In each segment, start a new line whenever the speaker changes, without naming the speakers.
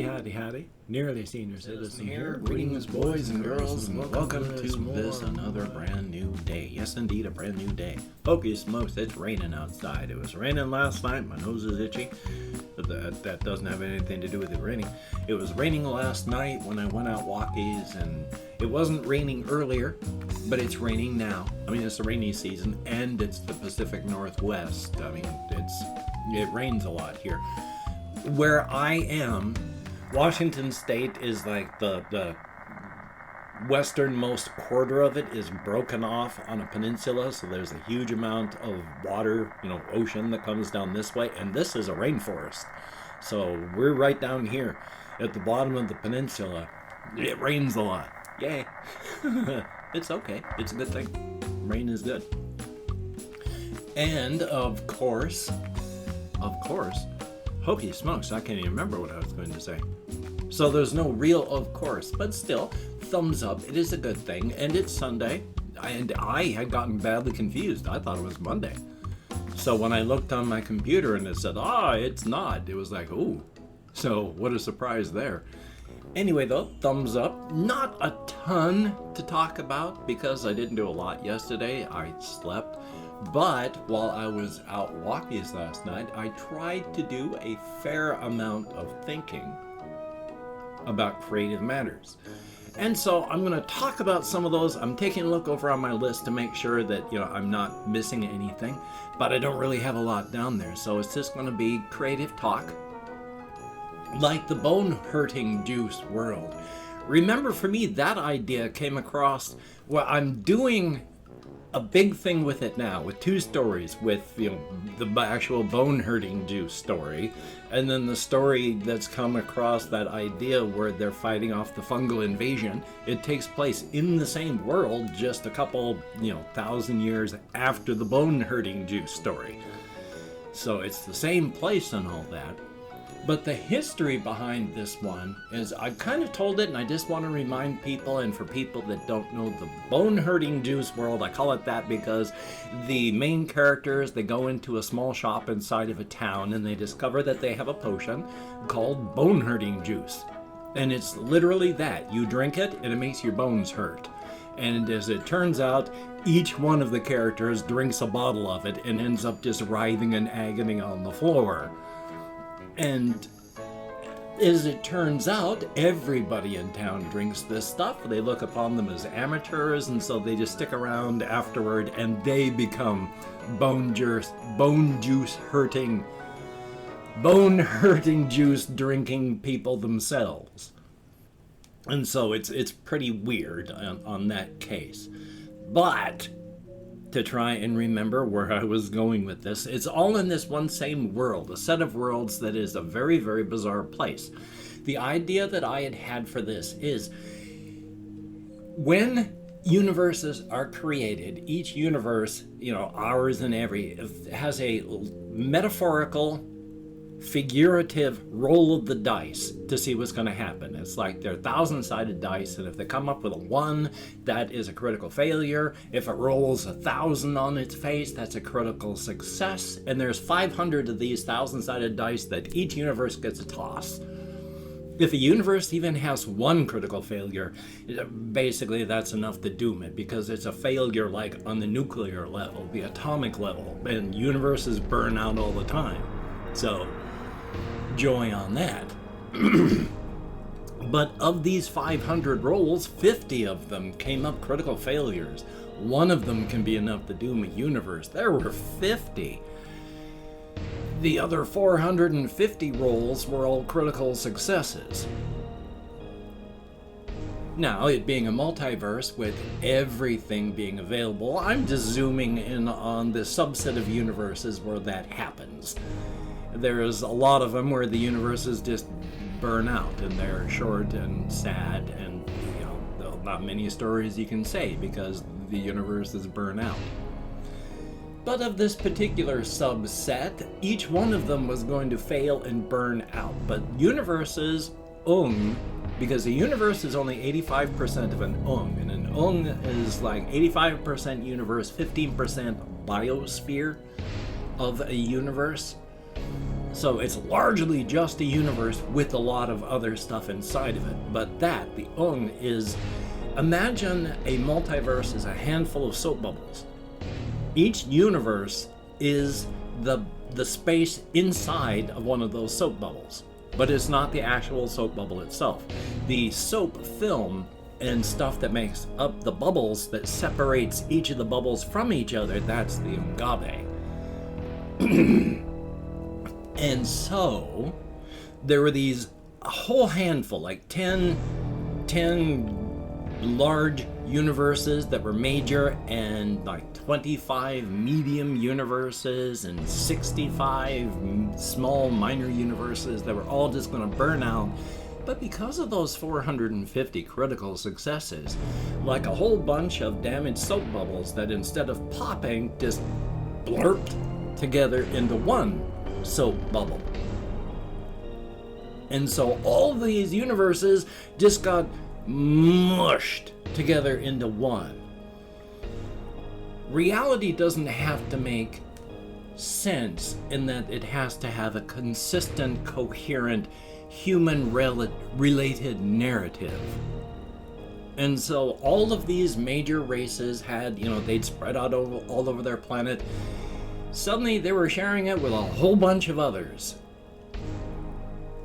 Howdy. Nearly Senior Citizen here. Greetings, boys and girls, and welcome to this another brand new day. Yes, indeed, a brand new day. Holy smokes, it's raining outside. It was raining last night. My nose is itchy. But that doesn't have anything to do with it raining. It was raining last night when I went out walkies, and it wasn't raining earlier, but it's raining now. I mean, it's the rainy season, and it's the Pacific Northwest. I mean, it rains a lot here. Where I am, Washington State is like the westernmost quarter of it is broken off on a peninsula, so there's a huge amount of water, ocean that comes down this way, and this is a rainforest. So we're right down here at the bottom of the peninsula. It rains a lot. Yay. It's okay. It's a good thing. Rain is good. And of course, hokey smokes, I can't even remember what I was going to say. So there's no real of course, but still, thumbs up. It is a good thing, and it's Sunday, and I had gotten badly confused. I thought it was Monday. So when I looked on my computer and it said, it's not, it was like, ooh. So what a surprise there. Anyway, though, thumbs up. Not a ton to talk about because I didn't do a lot yesterday. I slept. But while I was out walkies last night, I tried to do a fair amount of thinking about creative matters. And so I'm going to talk about some of those. I'm taking a look over on my list to make sure that, I'm not missing anything. But I don't really have a lot down there. So it's just going to be creative talk. Like the bone-hurting juice world. Remember, for me, that idea came across, I'm doing a big thing with it now, with two stories, with the actual bone-hurting juice story, and then the story that's come across that idea where they're fighting off the fungal invasion. It takes place in the same world, just a couple, 1,000 years after the bone-hurting juice story. So it's the same place and all that. But the history behind this one is, I kind of told it, and I just want to remind people, and for people that don't know the bone-hurting juice world, I call it that because the main characters, they go into a small shop inside of a town, and they discover that they have a potion called bone-hurting juice. And it's literally that. You drink it, and it makes your bones hurt. And as it turns out, each one of the characters drinks a bottle of it and ends up just writhing in agony on the floor. And as it turns out, everybody in town drinks this stuff. They look upon them as amateurs, and so they just stick around afterward, and they become bone juice juice drinking people themselves. And so it's pretty weird on that case. But to try and remember where I was going with this, it's all in this one same world, a set of worlds that is a very, very bizarre place. The idea that I had for this is, when universes are created, each universe, ours and every, has a metaphorical, figurative roll of the dice to see what's going to happen. It's like they're 1,000-sided dice, and if they come up with a 1, that is a critical failure. If it rolls 1,000 on its face, that's a critical success. And there's 500 of these 1,000-sided dice that each universe gets a toss. If a universe even has 1 critical failure, basically that's enough to doom it, because it's a failure like on the nuclear level, the atomic level, and universes burn out all the time. So, joy on that. But of these 500 rolls, 50 of them came up critical failures. One of them can be enough to doom a universe. There were 50. The other 450 rolls were all critical successes. Now, it being a multiverse with everything being available, I'm just zooming in on the subset of universes where that happens. There's a lot of them where the universes just burn out, and they're short and sad, and not many stories you can say because the universes burn out. But of this particular subset, each one of them was going to fail and burn out. But universes, because a universe is only 85% of an and an is like 85% universe, 15% biosphere of a universe. So it's largely just a universe with a lot of other stuff inside of it. But that, the Ung, is, imagine a multiverse as a handful of soap bubbles. Each universe is the space inside of one of those soap bubbles, but it's not the actual soap bubble itself. The soap film and stuff that makes up the bubbles that separates each of the bubbles from each other, that's the Ungabe. And so there were these, a whole handful, like 10 large universes that were major, and like 25 medium universes and 65 small minor universes that were all just going to burn out. But because of those 450 critical successes, like a whole bunch of damaged soap bubbles that instead of popping just blurped together into one soap bubble. And so all these universes just got mushed together into one. Reality doesn't have to make sense in that it has to have a consistent, coherent, human-related narrative. And so all of these major races had, they'd spread out all over their planet. Suddenly they were sharing it with a whole bunch of others.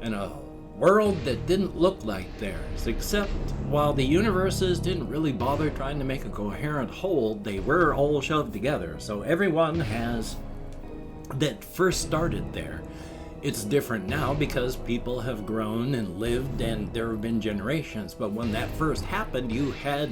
And a world that didn't look like theirs, except while the universes didn't really bother trying to make a coherent whole, they were all shoved together. So everyone has that first started there. It's different now because people have grown and lived and there have been generations. But when that first happened, you had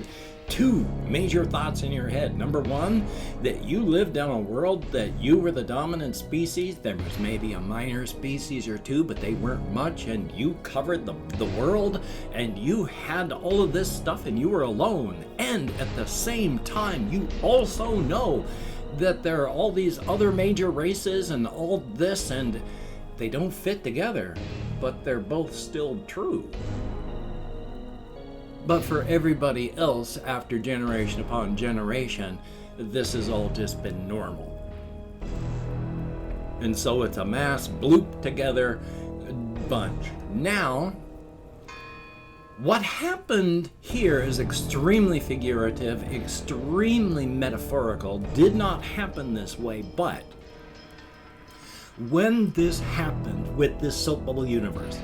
two major thoughts in your head. Number one, that you lived in a world that you were the dominant species. There was maybe a minor species or two, but they weren't much, and you covered the world, and you had all of this stuff, and you were alone. And at the same time, you also know that there are all these other major races and all this, and they don't fit together, but they're both still true. But for everybody else, after generation upon generation, this has all just been normal. And so it's a mass bloop together bunch. Now, what happened here is extremely figurative, extremely metaphorical, did not happen this way, but when this happened with this soap bubble universe,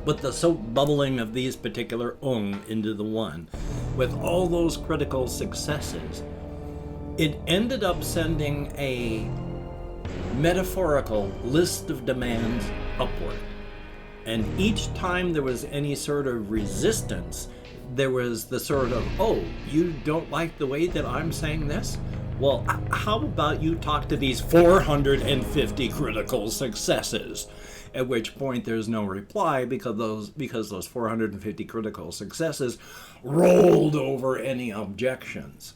with the soap bubbling of these particular Ung into the one, with all those critical successes, it ended up sending a metaphorical list of demands upward. And each time there was any sort of resistance, there was the sort of, oh, you don't like the way that I'm saying this? Well, how about you talk to these 450 critical successes? At which point there's no reply because those 450 critical successes rolled over any objections.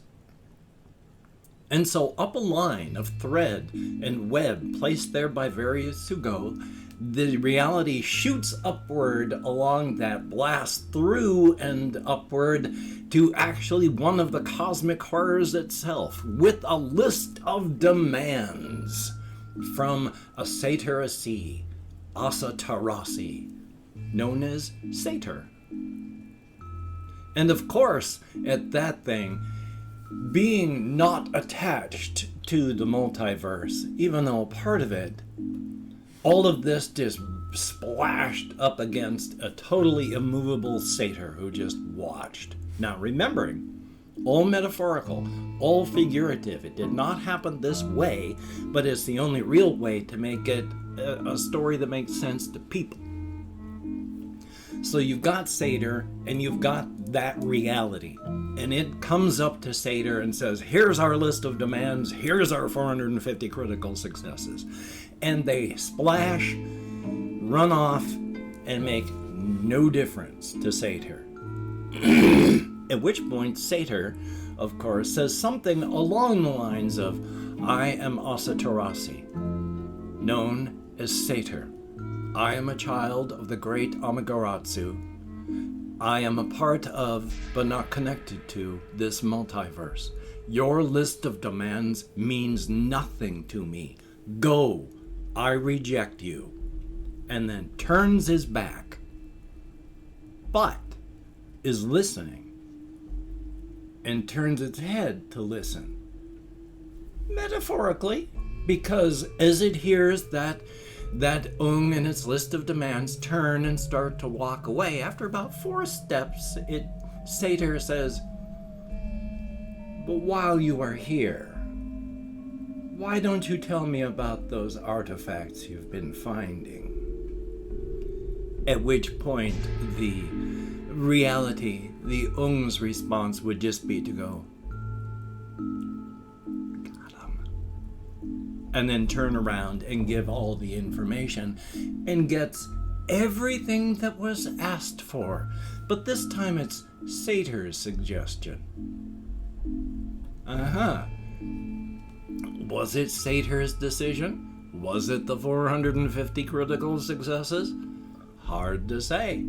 And so up a line of thread and web placed there by various who go, the reality shoots upward along that blast through and upward to actually one of the cosmic horrors itself, with a list of demands from a Satyr Asi, Asa Tarasi, known as Satyr. And of course, at that thing, being not attached to the multiverse, even though part of it, all of this just splashed up against a totally immovable Satyr who just watched. Now remembering, all metaphorical, all figurative. It did not happen this way, but it's the only real way to make it a story that makes sense to people. So you've got Satyr, and you've got that reality. And it comes up to Satyr and says, here's our list of demands, here's our 450 critical successes. And they splash, run off, and make no difference to Satyr. At which point Satyr, of course, says something along the lines of, I am Asa Tarasi, known as Satyr. I am a child of the great Amaterasu. I am a part of, but not connected to, this multiverse. Your list of demands means nothing to me. Go, I reject you. And then turns his back, but is listening, and turns its head to listen. Metaphorically, because as it hears that Ung and its list of demands turn and start to walk away, after about 4 steps, Satyr says, "But while you are here, why don't you tell me about those artifacts you've been finding?" At which point the Ung's response would just be to go, "Got 'em," and then turn around and give all the information, and gets everything that was asked for. But this time it's Satyr's suggestion. Was it Satyr's decision? Was it the 450 critical successes? Hard to say.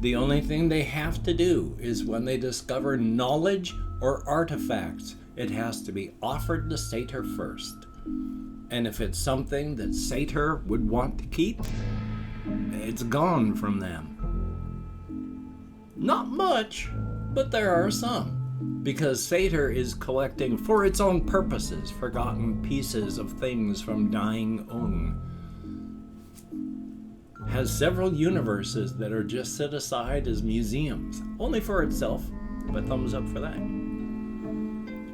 The only thing they have to do is when they discover knowledge or artifacts, it has to be offered to Satyr first. And if it's something that Satyr would want to keep, it's gone from them. Not much, but there are some, because Satyr is collecting for its own purposes forgotten pieces of things from dying Ung. Has several universes that are just set aside as museums, only for itself, but thumbs up for that.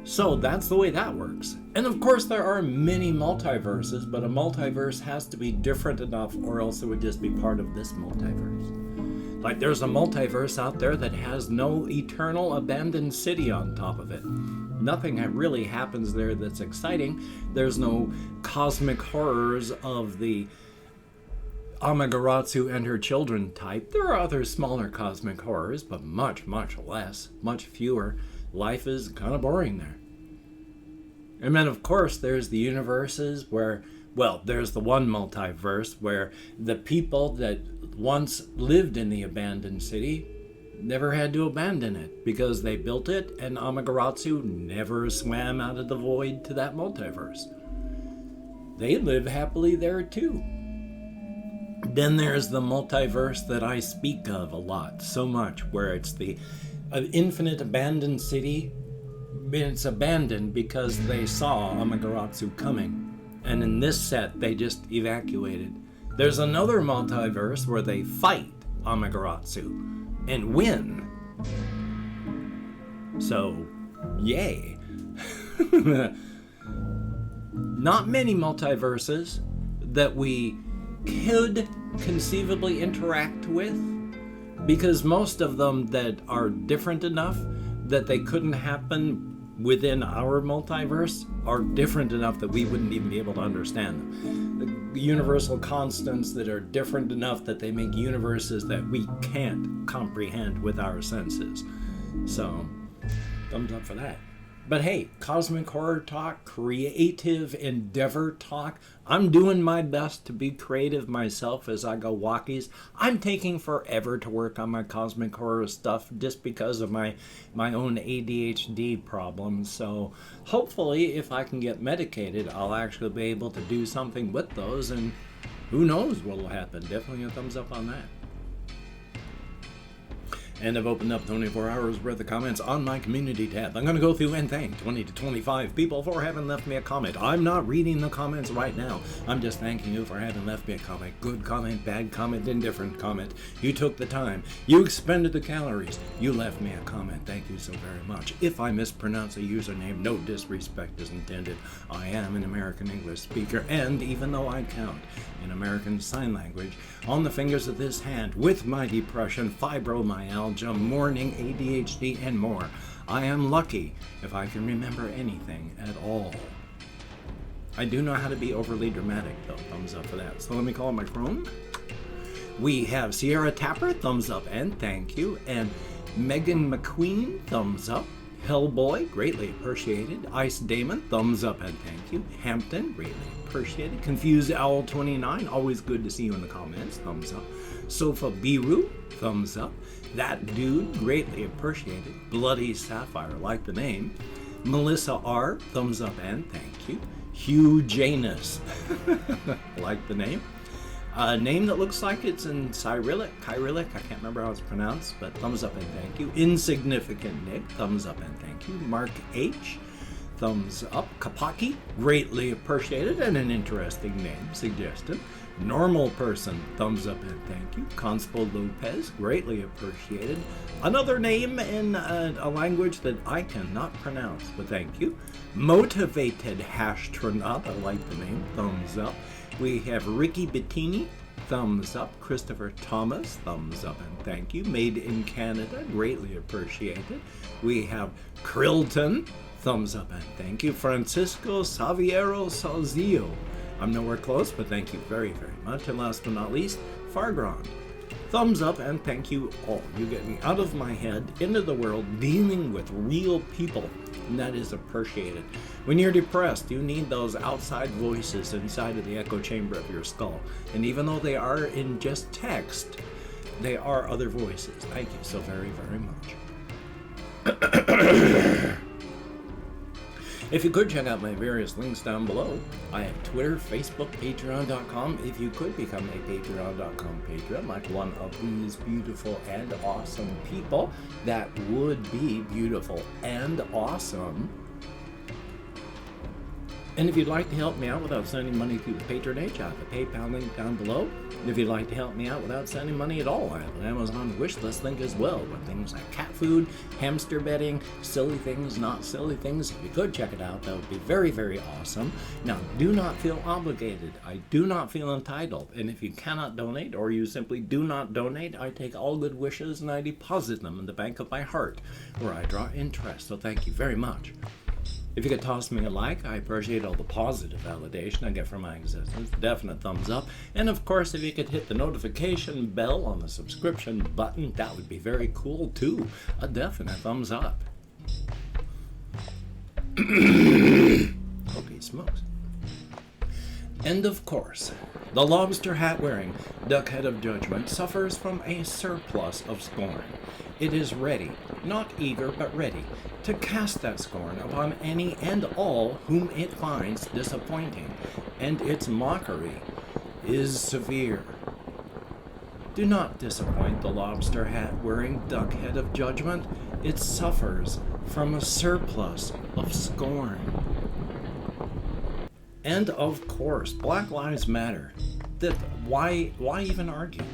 So that's the way that works. And of course there are many multiverses, but a multiverse has to be different enough or else it would just be part of this multiverse. Like there's a multiverse out there that has no eternal abandoned city on top of it. Nothing really happens there that's exciting. There's no cosmic horrors of the Amaterasu and her children type. There are other smaller cosmic horrors, but much, much less, much fewer. Life is kind of boring there. And then, of course, there's the universes where, well, there's the one multiverse where the people that once lived in the abandoned city never had to abandon it because they built it, and Amaterasu never swam out of the void to that multiverse. They live happily there too. Then there's the multiverse that I speak of a lot, so much, where it's the infinite abandoned city. It's abandoned because they saw Amaterasu coming, and in this set they just evacuated. There's another multiverse where they fight Amaterasu and win. So, yay. Not many multiverses that we could conceivably interact with, because most of them that are different enough that they couldn't happen within our multiverse are different enough that we wouldn't even be able to understand them. The universal constants that are different enough that they make universes that we can't comprehend with our senses. So, thumbs up for that. But hey, cosmic horror talk, creative endeavor talk. I'm doing my best to be creative myself as I go walkies. I'm taking forever to work on my cosmic horror stuff just because of my own ADHD problems. So hopefully if I can get medicated, I'll actually be able to do something with those, and who knows what will happen. Definitely a thumbs up on that. And I've opened up 24 hours worth of comments on my community tab. I'm going to go through and thank 20 to 25 people for having left me a comment. I'm not reading the comments right now. I'm just thanking you for having left me a comment. Good comment, bad comment, indifferent comment. You took the time. You expended the calories. You left me a comment. Thank you so very much. If I mispronounce a username, no disrespect is intended. I am an American English speaker, and even though I count in American Sign Language on the fingers of this hand with my depression, fibromyalgia, morning ADHD, and more, I am lucky if I can remember anything at all. I do know how to be overly dramatic, though. Thumbs up for that. So let me call my Chrome. We have Sierra Tapper, thumbs up and thank you. And Megan McQueen, thumbs up. Hellboy, greatly appreciated. Ice Damon, thumbs up and thank you. Hampton, greatly appreciated. Confused Owl 29, always good to see you in the comments, thumbs up. Sofa Biru, thumbs up. That Dude, greatly appreciated. Bloody Sapphire, like the name. Melissa R, thumbs up and thank you. Hugh Janus. Like the name. A name that looks like it's in Cyrillic, I can't remember how it's pronounced, but thumbs up and thank you. Insignificant Nick, thumbs up and thank you. Mark H, thumbs up. Kapaki, greatly appreciated and an interesting name suggested. Normal person, thumbs up and thank you. Constable Lopez, greatly appreciated. Another name in a language that I cannot pronounce, but thank you. Motivated Hashtronaut, I like the name, thumbs up. We have Ricky Bettini, thumbs up. Christopher Thomas, thumbs up and thank you. Made in Canada, greatly appreciated. We have Krillton, thumbs up and thank you. Francisco Saviero Salzio, I'm nowhere close, but thank you very, very much. And last but not least, Fargrand, thumbs up and thank you all. You get me out of my head, into the world, dealing with real people, and that is appreciated. When you're depressed, you need those outside voices inside of the echo chamber of your skull. And even though they are in just text, they are other voices. Thank you so very, very much. If you could check out my various links down below, I have Twitter, Facebook, Patreon.com. If you could become a Patreon.com patron, like one of these beautiful and awesome people, that would be beautiful and awesome. And if you'd like to help me out without sending money through the patronage, I have a PayPal link down below. And if you'd like to help me out without sending money at all, I have an Amazon wishlist link as well, with things like cat food, hamster bedding, silly things, not silly things. If you could check it out, that would be very, very awesome. Now, do not feel obligated. I do not feel entitled. And if you cannot donate, or you simply do not donate, I take all good wishes and I deposit them in the bank of my heart, where I draw interest. So thank you very much. If you could toss me a like, I appreciate all the positive validation I get from my existence. Definite thumbs up. And of course, if you could hit the notification bell on the subscription button, that would be very cool too. A definite thumbs up. Okay, smokes. And of course, the lobster hat wearing duckhead of judgment suffers from a surplus of scorn. It is ready, not eager but ready, to cast that scorn upon any and all whom it finds disappointing, and its mockery is severe. Do not disappoint the lobster hat wearing duckhead of judgment. It suffers from a surplus of scorn. And of course, Black Lives Matter. That why even argue?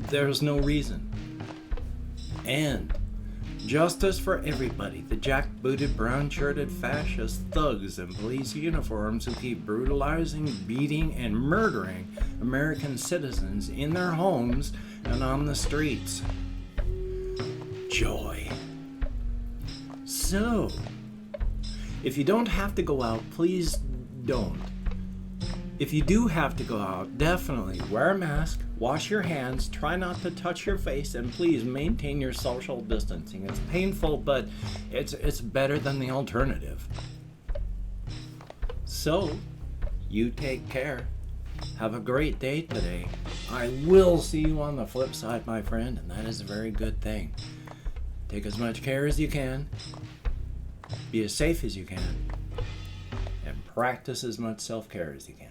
There's no reason. And justice for everybody. The jackbooted, brown-shirted fascist thugs in police uniforms who keep brutalizing, beating, and murdering American citizens in their homes and on the streets. Joy. So, if you don't have to go out, please don't. If you do have to go out, definitely wear a mask, wash your hands, try not to touch your face, and please maintain your social distancing. It's painful, but it's better than the alternative. So, you take care. Have a great day today. I will see you on the flip side, my friend, and that is a very good thing. Take as much care as you can. Be as safe as you can. And practice as much self-care as you can.